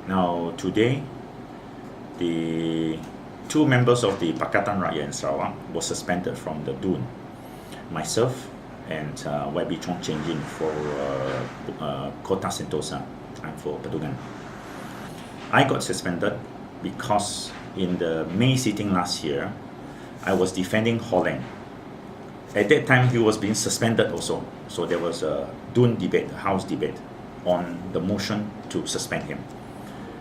Now today, the two members of the Pakatan Rakyat in Sarawak were suspended from the DUN. Myself and YB Chong Chieng for Kota Sentosa and for Padungan. I got suspended because in the May sitting last year, I was defending Holland. At that time, he was being suspended also. So there was a DUN debate, a House debate, on the motion to suspend him.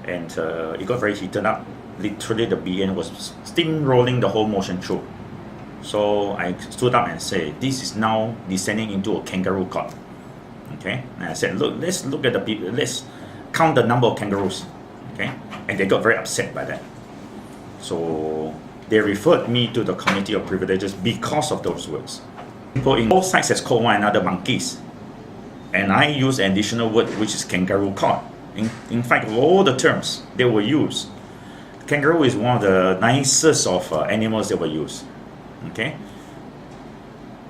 And it got very heated up. Literally, the BN was steamrolling the whole motion through. So I stood up and said, this is now descending into a kangaroo court. Okay? And I said, look, let's look at the people, let's count the number of kangaroos. Okay? And they got very upset by that. So they referred me to the Committee of Privileges because of those words. People in both sides has called one another monkeys. And I use an additional word, which is kangaroo court. In fact, of all the terms they were used, kangaroo is one of the nicest of animals that were used. Okay?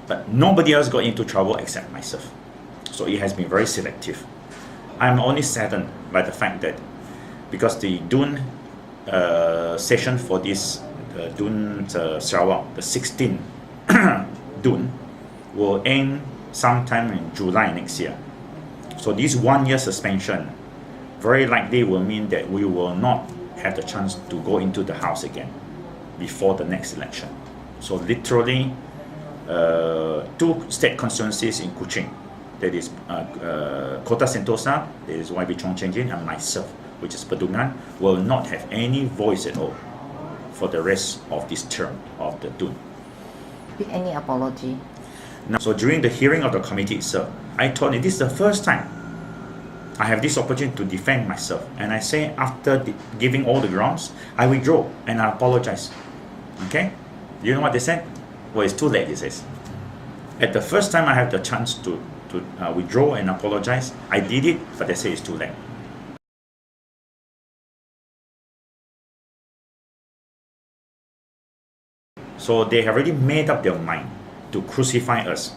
But nobody else got into trouble except myself. So it has been very selective. I'm only saddened by the fact that because the DUN session for this DUN Sarawak, the 16th DUN, will end sometime in July next year. So this 1 year suspension very likely will mean that we will not have the chance to go into the House again before the next election. So literally, two state constituencies in Chieng, that is Kota Sentosa, that is YB Chong Chieng, and myself, which is Padungan, will not have any voice at all for the rest of this term of the DUN. With any apology? Now, so during the hearing of the committee itself, I told it this is the first time I have this opportunity to defend myself, and I say after giving all the grounds, I withdraw and I apologize. Okay? You know what they said? Well, it's too late, it says. At the first time I have the chance to withdraw and apologize, I did it, but they say it's too late. So they have already made up their mind to crucify us.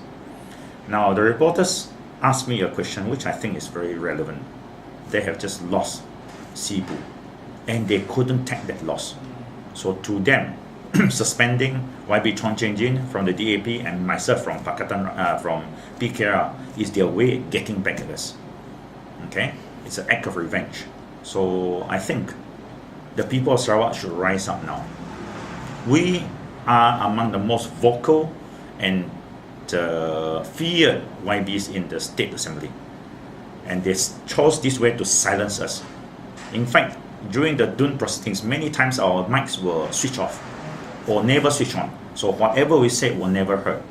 Now, the reporters asked me a question which I think is very relevant. They have just lost Sibu, and they couldn't take that loss. So to them, suspending YB Chong Chieng from the DAP and myself from from PKR is their way of getting back at us. Okay? It's an act of revenge. So I think the people of Sarawak should rise up now. We are among the most vocal and feared YBs in the State Assembly, and they chose this way to silence us. In fact, during the DUN proceedings, many times our mics were switched off or never switched on, so whatever we said will never heard.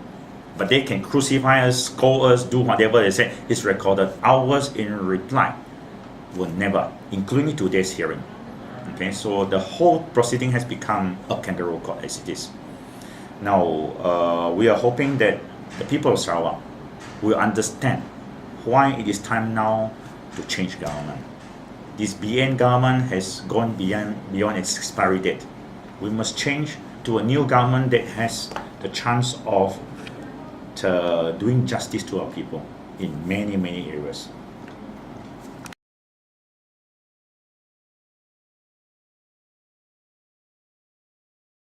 But they can crucify us, scold us, do whatever they say is recorded. Ours in reply will never, including today's hearing. Okay, so the whole proceeding has become a kangaroo court as it is. Now, we are hoping that the people of Sarawak will understand why it is time now to change government. This BN government has gone beyond its expiry date. We must change to a new government that has the chance of doing justice to our people in many, many areas.